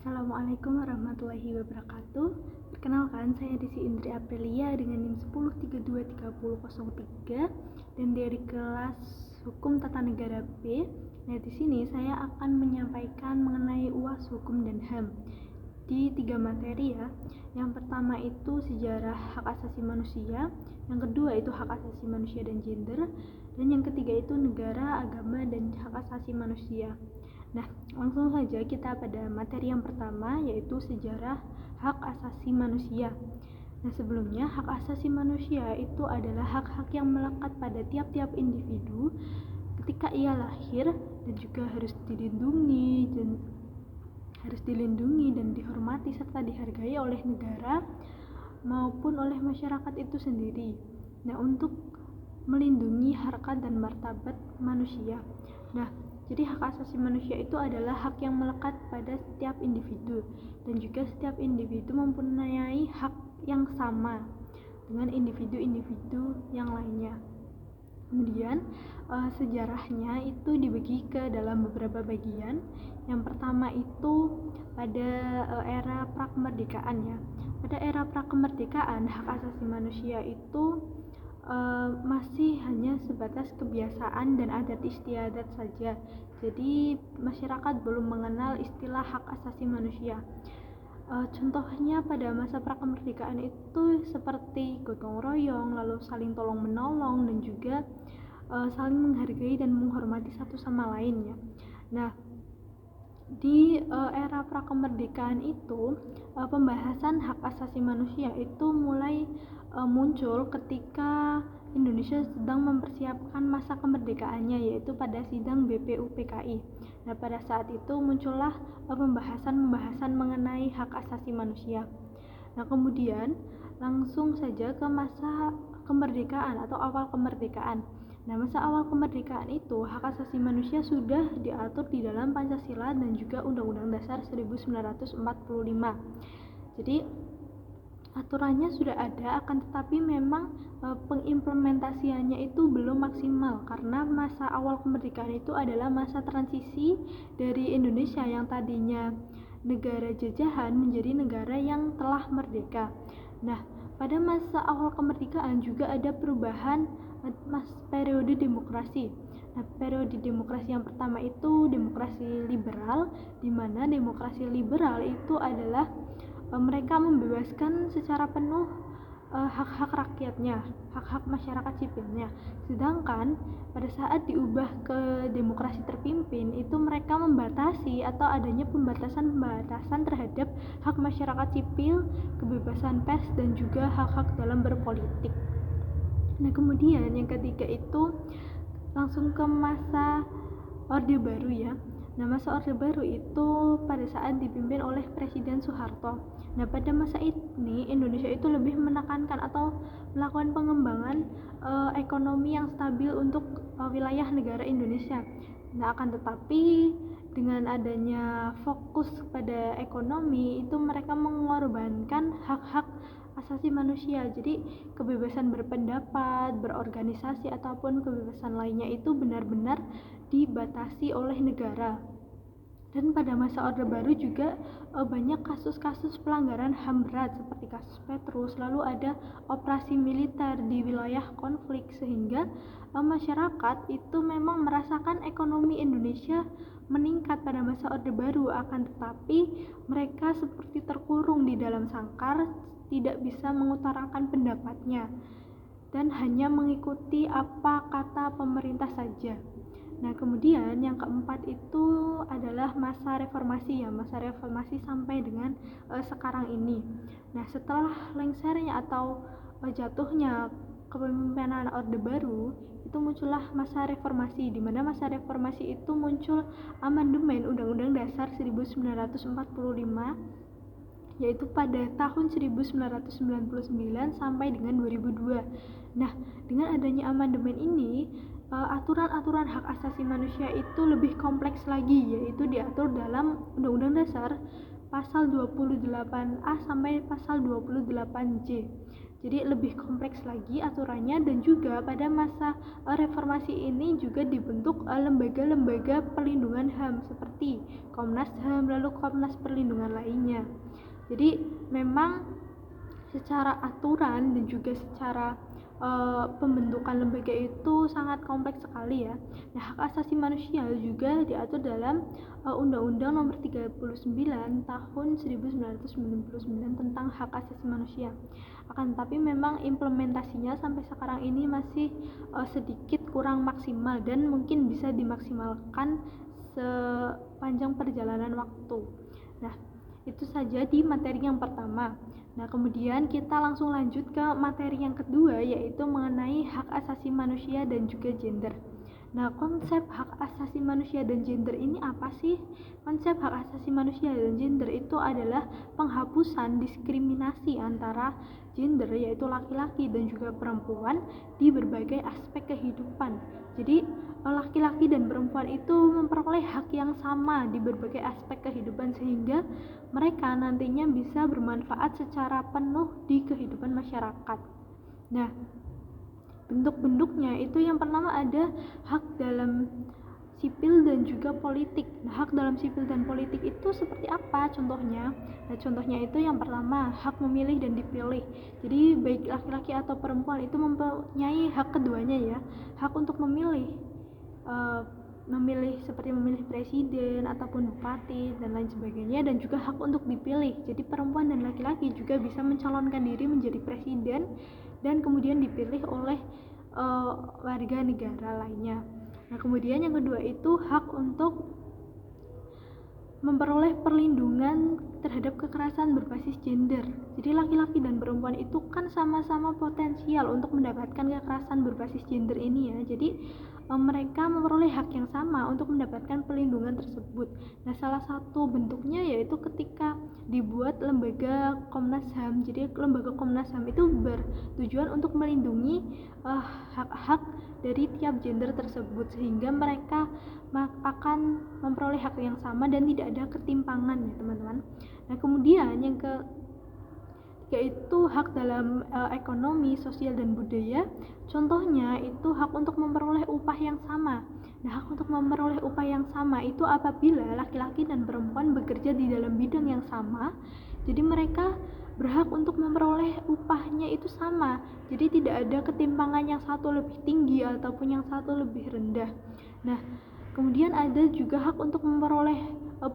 Assalamualaikum warahmatullahi wabarakatuh. Perkenalkan, saya Desi Indri Aprilia dengan NIM 10323003 dan dari kelas Hukum Tata Negara B. Nah, di sini saya akan menyampaikan mengenai UAS Hukum dan HAM di 3 materi ya. Yang pertama itu sejarah hak asasi manusia, yang kedua itu hak asasi manusia dan gender, dan yang ketiga itu negara, agama, dan hak asasi manusia. Nah, langsung saja kita pada materi yang pertama, yaitu sejarah hak asasi manusia. Nah, sebelumnya hak asasi manusia itu adalah hak-hak yang melekat pada tiap-tiap individu ketika ia lahir dan juga harus dilindungi dan dihormati serta dihargai oleh negara maupun oleh masyarakat itu sendiri. Nah, untuk melindungi harkat dan martabat manusia. Nah, jadi hak asasi manusia itu adalah hak yang melekat pada setiap individu dan juga setiap individu mempunyai hak yang sama dengan individu-individu yang lainnya. Kemudian sejarahnya itu dibagi ke dalam beberapa bagian. Yang pertama itu pada era prakemerdekaan ya. Pada era prakemerdekaan hak asasi manusia itu masih hanya sebatas kebiasaan dan adat istiadat saja. Jadi masyarakat belum mengenal istilah hak asasi manusia. Contohnya pada masa prakemerdekaan itu seperti gotong royong, lalu saling tolong menolong dan juga saling menghargai dan menghormati satu sama lain ya. Nah, di era prakemerdekaan itu pembahasan hak asasi manusia itu mulai muncul ketika Indonesia sedang mempersiapkan masa kemerdekaannya, yaitu pada sidang BPUPKI. Nah, pada saat itu muncullah pembahasan mengenai hak asasi manusia. Nah, kemudian langsung saja ke masa kemerdekaan atau awal kemerdekaan. Nah, masa awal kemerdekaan itu hak asasi manusia sudah diatur di dalam Pancasila dan juga Undang-Undang Dasar 1945. Jadi aturannya sudah ada, akan tetapi memang pengimplementasiannya itu belum maksimal karena masa awal kemerdekaan itu adalah masa transisi dari Indonesia yang tadinya negara jajahan menjadi negara yang telah merdeka. Nah, pada masa awal kemerdekaan juga ada perubahan periode demokrasi. Nah, periode demokrasi yang pertama itu demokrasi liberal, di mana demokrasi liberal itu adalah mereka membebaskan secara penuh hak-hak rakyatnya, hak-hak masyarakat sipilnya. Sedangkan pada saat diubah ke demokrasi terpimpin itu mereka membatasi atau adanya pembatasan terhadap hak masyarakat sipil, kebebasan pers dan juga hak-hak dalam berpolitik. Nah, kemudian yang ketiga itu langsung ke masa Orde Baru ya. Nah, masa Orde Baru itu pada saat dipimpin oleh Presiden Soeharto. Nah, pada masa ini Indonesia itu lebih menekankan atau melakukan pengembangan ekonomi yang stabil untuk wilayah negara Indonesia. Nah, akan tetapi dengan adanya fokus pada ekonomi itu mereka mengorbankan hak-hak asasi manusia. Jadi kebebasan berpendapat, berorganisasi ataupun kebebasan lainnya itu benar-benar dibatasi oleh negara. Dan pada masa Orde Baru juga banyak kasus-kasus pelanggaran HAM berat seperti kasus Petrus, lalu ada operasi militer di wilayah konflik sehingga masyarakat itu memang merasakan ekonomi Indonesia meningkat pada masa Orde Baru, akan tetapi mereka seperti terkurung di dalam sangkar, tidak bisa mengutarakan pendapatnya dan hanya mengikuti apa kata pemerintah saja. Nah, kemudian yang keempat itu adalah masa reformasi ya, masa reformasi sampai dengan sekarang ini. Nah, setelah lengsernya atau jatuhnya kepemimpinan Orde Baru, itu muncullah masa reformasi, di mana masa reformasi itu muncul amandemen Undang-Undang Dasar 1945 yaitu pada tahun 1999 sampai dengan 2002. Nah, dengan adanya amandemen ini aturan-aturan hak asasi manusia itu lebih kompleks lagi, yaitu diatur dalam Undang-Undang Dasar pasal 28A sampai pasal 28J. Jadi lebih kompleks lagi aturannya, dan juga pada masa reformasi ini juga dibentuk lembaga-lembaga perlindungan HAM seperti Komnas HAM, lalu Komnas Perlindungan lainnya. Jadi memang secara aturan dan juga secara pembentukan lembaga itu sangat kompleks sekali ya. Nah, hak asasi manusia juga diatur dalam Undang-Undang Nomor 39 Tahun 1999 tentang hak asasi manusia. Akan tetapi memang implementasinya sampai sekarang ini masih sedikit kurang maksimal dan mungkin bisa dimaksimalkan sepanjang perjalanan waktu. Nah, itu saja di materi yang pertama. Nah, kemudian kita langsung lanjut ke materi yang kedua, yaitu mengenai hak asasi manusia dan juga gender. Nah, konsep hak asasi manusia dan gender ini apa sih? Konsep hak asasi manusia dan gender itu adalah penghapusan diskriminasi antara gender, yaitu laki-laki dan juga perempuan di berbagai aspek kehidupan. Jadi laki-laki dan perempuan itu memperoleh hak yang sama di berbagai aspek kehidupan, sehingga mereka nantinya bisa bermanfaat secara penuh di kehidupan masyarakat. Nah, bentuk-bentuknya itu yang pertama ada hak dalam sipil dan juga politik. Nah, hak dalam sipil dan politik itu seperti apa contohnya? Nah, contohnya itu yang pertama, hak memilih dan dipilih. Jadi baik laki-laki atau perempuan itu mempunyai hak keduanya ya, hak untuk memilih seperti memilih presiden ataupun bupati dan lain sebagainya, dan juga hak untuk dipilih. Jadi perempuan dan laki-laki juga bisa mencalonkan diri menjadi presiden dan kemudian dipilih oleh warga negara lainnya. Nah, kemudian yang kedua itu hak untuk memperoleh perlindungan terhadap kekerasan berbasis gender. Jadi laki-laki dan perempuan itu kan sama-sama potensial untuk mendapatkan kekerasan berbasis gender ini ya. Jadi mereka memperoleh hak yang sama untuk mendapatkan perlindungan tersebut. Nah, salah satu bentuknya yaitu ketika dibuat lembaga Komnas HAM. Jadi lembaga Komnas HAM itu bertujuan untuk melindungi hak-hak dari tiap gender tersebut, sehingga mereka akan memperoleh hak yang sama dan tidak ada ketimpangan ya teman-teman. Nah, kemudian yang yaitu hak dalam ekonomi, sosial, dan budaya. Contohnya itu hak untuk memperoleh upah yang sama. Nah, hak untuk memperoleh upah yang sama itu apabila laki-laki dan perempuan bekerja di dalam bidang yang sama, jadi mereka berhak untuk memperoleh upahnya itu sama. Jadi tidak ada ketimpangan yang satu lebih tinggi ataupun yang satu lebih rendah. Nah, kemudian ada juga hak untuk memperoleh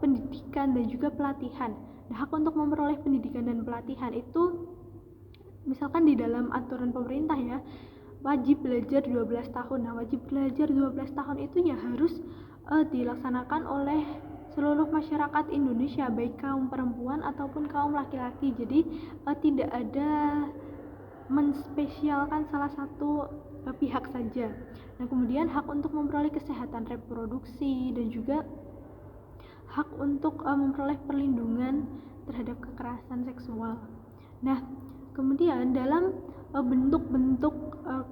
pendidikan dan juga pelatihan. Nah, hak untuk memperoleh pendidikan dan pelatihan itu misalkan di dalam aturan pemerintah ya, wajib belajar 12 tahun. Nah, wajib belajar 12 tahun itu ya harus dilaksanakan oleh seluruh masyarakat Indonesia, baik kaum perempuan ataupun kaum laki-laki. Jadi tidak ada menspesialkan salah satu pihak saja. Nah, kemudian hak untuk memperoleh kesehatan reproduksi dan juga hak untuk memperoleh perlindungan terhadap kekerasan seksual. Nah, kemudian dalam bentuk-bentuk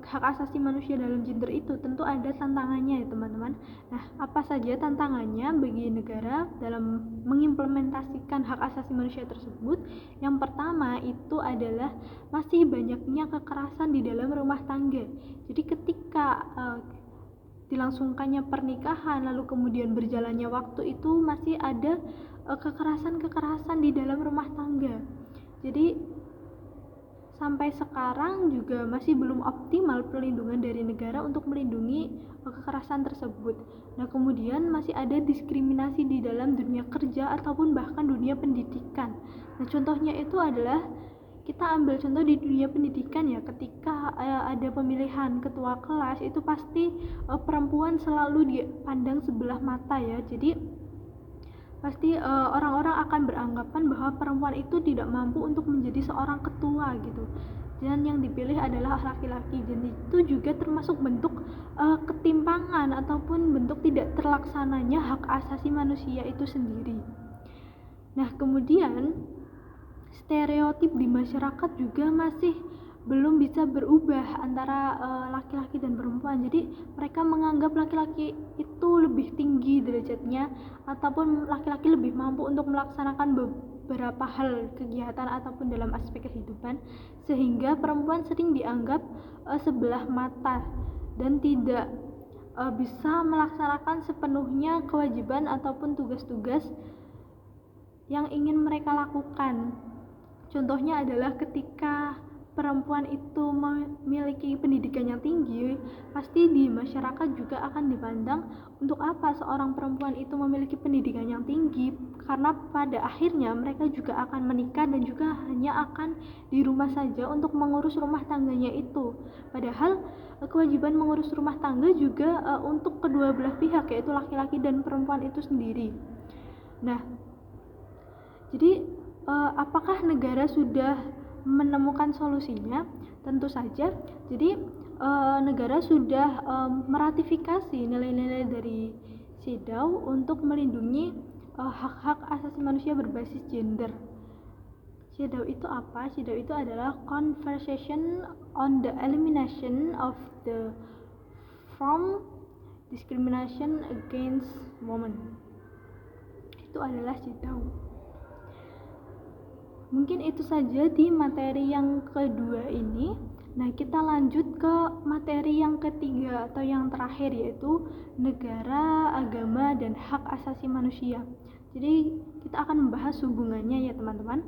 hak asasi manusia dalam gender itu tentu ada tantangannya ya teman-teman. Nah, apa saja tantangannya bagi negara dalam mengimplementasikan hak asasi manusia tersebut? Yang pertama itu adalah masih banyaknya kekerasan di dalam rumah tangga. Jadi ketika dilangsungkannya pernikahan lalu kemudian berjalannya waktu itu masih ada kekerasan-kekerasan di dalam rumah tangga. Jadi sampai sekarang juga masih belum optimal perlindungan dari negara untuk melindungi kekerasan tersebut. Nah, kemudian masih ada diskriminasi di dalam dunia kerja ataupun bahkan dunia pendidikan. Nah, contohnya itu adalah kita ambil contoh di dunia pendidikan ya, ketika ada pemilihan ketua kelas itu pasti perempuan selalu dipandang sebelah mata ya. Jadi pasti orang-orang akan beranggapan bahwa perempuan itu tidak mampu untuk menjadi seorang ketua gitu, dan yang dipilih adalah laki-laki. Jadi itu juga termasuk bentuk ketimpangan ataupun bentuk tidak terlaksananya hak asasi manusia itu sendiri. Nah, kemudian stereotip di masyarakat juga masih belum bisa berubah antara laki-laki dan perempuan. Jadi mereka menganggap laki-laki itu lebih tinggi derajatnya ataupun laki-laki lebih mampu untuk melaksanakan beberapa hal kegiatan ataupun dalam aspek kehidupan, sehingga perempuan sering dianggap sebelah mata dan tidak bisa melaksanakan sepenuhnya kewajiban ataupun tugas-tugas yang ingin mereka lakukan. Contohnya adalah ketika perempuan itu memiliki pendidikan yang tinggi, pasti di masyarakat juga akan dipandang untuk apa seorang perempuan itu memiliki pendidikan yang tinggi, karena pada akhirnya mereka juga akan menikah dan juga hanya akan di rumah saja untuk mengurus rumah tangganya itu. Padahal kewajiban mengurus rumah tangga juga untuk kedua belah pihak, yaitu laki-laki dan perempuan itu sendiri. Nah, jadi apakah negara sudah menemukan solusinya? Tentu saja. Jadi negara sudah meratifikasi nilai-nilai dari CEDAW untuk melindungi hak-hak asasi manusia berbasis gender. CEDAW itu apa? CEDAW itu adalah Convention on the Elimination of the Form Discrimination Against Women. Itu adalah CEDAW. Mungkin itu saja di materi yang kedua ini. Nah, kita lanjut ke materi yang ketiga atau yang terakhir, yaitu negara, agama, dan hak asasi manusia. Jadi kita akan membahas hubungannya ya teman-teman.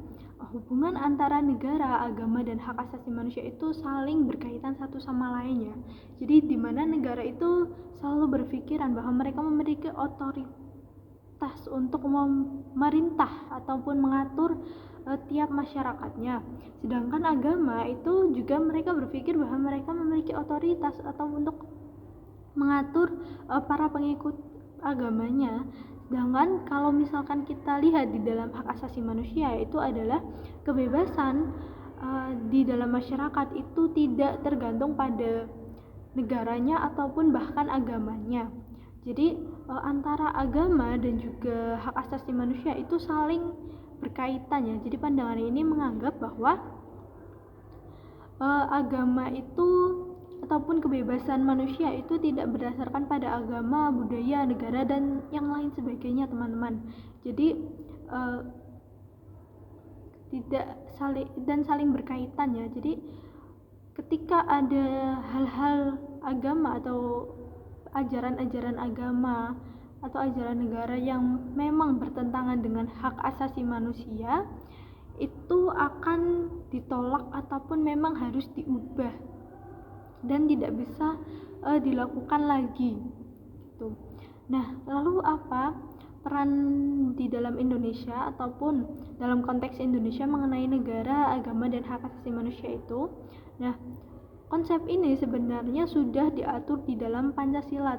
Hubungan antara negara, agama, dan hak asasi manusia itu saling berkaitan satu sama lainnya. Jadi di mana negara itu selalu berpikiran bahwa mereka memiliki otoritas untuk memerintah ataupun mengatur tiap masyarakatnya. Sedangkan agama itu juga mereka berpikir bahwa mereka memiliki otoritas atau untuk mengatur para pengikut agamanya. Sedangkan kalau misalkan kita lihat di dalam hak asasi manusia, itu adalah kebebasan di dalam masyarakat itu tidak tergantung pada negaranya ataupun bahkan agamanya. Jadi antara agama dan juga hak asasi manusia itu saling berkaitan ya. Jadi pandangan ini menganggap bahwa agama itu ataupun kebebasan manusia itu tidak berdasarkan pada agama, budaya, negara, dan yang lain sebagainya teman-teman. Jadi tidak saling berkaitan ya. Jadi ketika ada hal-hal agama atau ajaran-ajaran agama atau ajaran negara yang memang bertentangan dengan hak asasi manusia, itu akan ditolak ataupun memang harus diubah dan tidak bisa dilakukan lagi gitu. Nah, lalu apa peran di dalam Indonesia ataupun dalam konteks Indonesia mengenai negara, agama, dan hak asasi manusia itu? Nah, konsep ini sebenarnya sudah diatur di dalam Pancasila.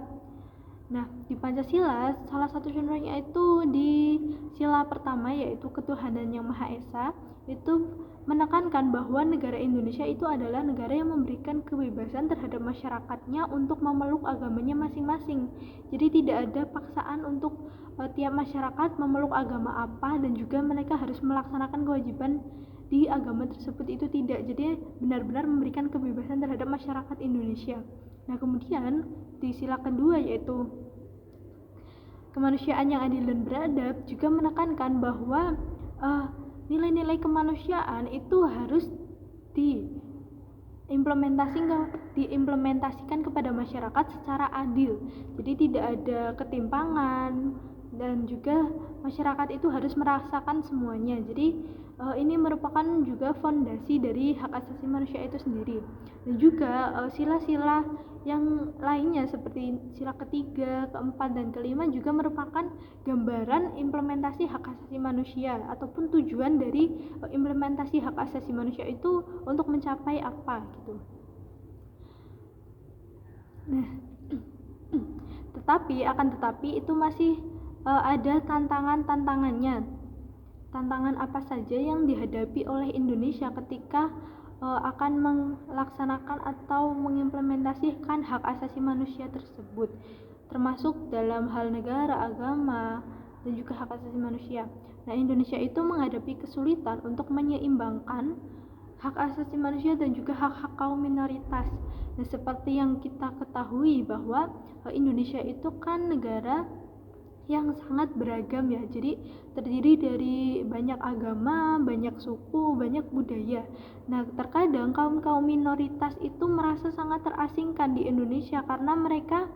Nah, di Pancasila salah satu contohnya itu di sila pertama, yaitu ketuhanan yang Maha Esa, itu menekankan bahwa negara Indonesia itu adalah negara yang memberikan kebebasan terhadap masyarakatnya untuk memeluk agamanya masing-masing. Jadi tidak ada paksaan untuk tiap masyarakat memeluk agama apa dan juga mereka harus melaksanakan kewajiban di agama tersebut, itu tidak. Jadi benar-benar memberikan kebebasan terhadap masyarakat Indonesia. Nah, kemudian di sila kedua, yaitu kemanusiaan yang adil dan beradab, juga menekankan bahwa nilai-nilai kemanusiaan itu harus diimplementasikan kepada masyarakat secara adil. Jadi tidak ada ketimpangan dan juga masyarakat itu harus merasakan semuanya. Jadi ini merupakan juga fondasi dari hak asasi manusia itu sendiri. Dan juga sila-sila yang lainnya seperti sila ketiga, keempat, dan kelima juga merupakan gambaran implementasi hak asasi manusia ataupun tujuan dari implementasi hak asasi manusia itu untuk mencapai apa gitu. Nah, tetapi itu masih ada tantangannya. Tantangan apa saja yang dihadapi oleh Indonesia ketika akan melaksanakan atau mengimplementasikan hak asasi manusia tersebut, termasuk dalam hal negara, agama, dan juga hak asasi manusia. Nah, Indonesia itu menghadapi kesulitan untuk menyeimbangkan hak asasi manusia dan juga hak-hak kaum minoritas. Nah, seperti yang kita ketahui bahwa Indonesia itu kan negara yang sangat beragam ya. Jadi terdiri dari banyak agama, banyak suku, banyak budaya. Nah, terkadang kaum-kaum minoritas itu merasa sangat terasingkan di Indonesia karena mereka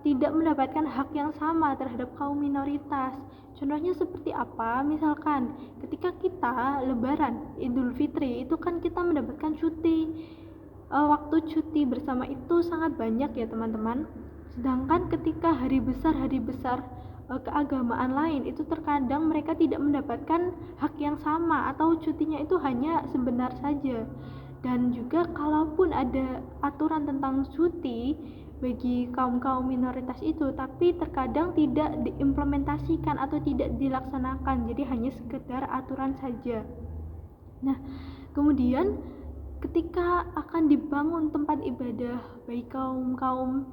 tidak mendapatkan hak yang sama terhadap kaum minoritas. Contohnya seperti apa? Misalkan ketika kita Lebaran, Idul Fitri, itu kan kita mendapatkan cuti. Waktu cuti bersama itu sangat banyak ya teman-teman. Sedangkan ketika hari besar keagamaan lain itu terkadang mereka tidak mendapatkan hak yang sama atau cutinya itu hanya sebentar saja. Dan juga kalaupun ada aturan tentang cuti bagi kaum-kaum minoritas itu, tapi terkadang tidak diimplementasikan atau tidak dilaksanakan, jadi hanya sekedar aturan saja. Nah, kemudian ketika akan dibangun tempat ibadah bagi kaum-kaum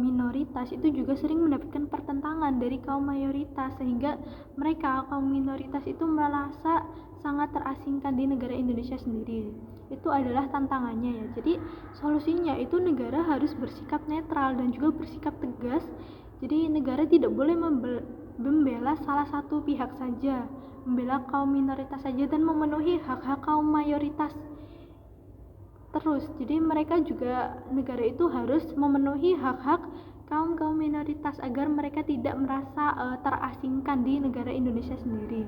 minoritas itu juga sering mendapatkan pertentangan dari kaum mayoritas, sehingga mereka kaum minoritas itu merasa sangat terasingkan di negara Indonesia sendiri. Itu adalah tantangannya ya. Jadi solusinya itu negara harus bersikap netral dan juga bersikap tegas. Jadi negara tidak boleh membela salah satu pihak saja, membela kaum minoritas saja dan memenuhi hak-hak kaum mayoritas terus. Jadi mereka juga, negara itu harus memenuhi hak-hak kaum minoritas agar mereka tidak merasa terasingkan di negara Indonesia sendiri.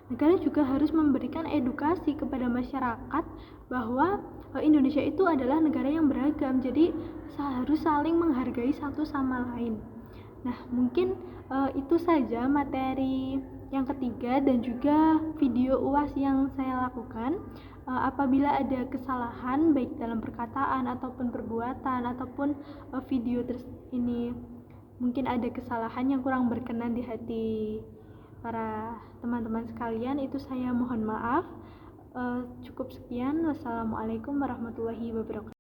Negara juga harus memberikan edukasi kepada masyarakat bahwa Indonesia itu adalah negara yang beragam, jadi harus saling menghargai satu sama lain. Nah, mungkin itu saja materi yang ketiga dan juga video UAS yang saya lakukan. Apabila ada kesalahan baik dalam perkataan ataupun perbuatan ataupun video ini mungkin ada kesalahan yang kurang berkenan di hati para teman-teman sekalian, itu saya mohon maaf. Cukup sekian. Wassalamualaikum warahmatullahi wabarakatuh.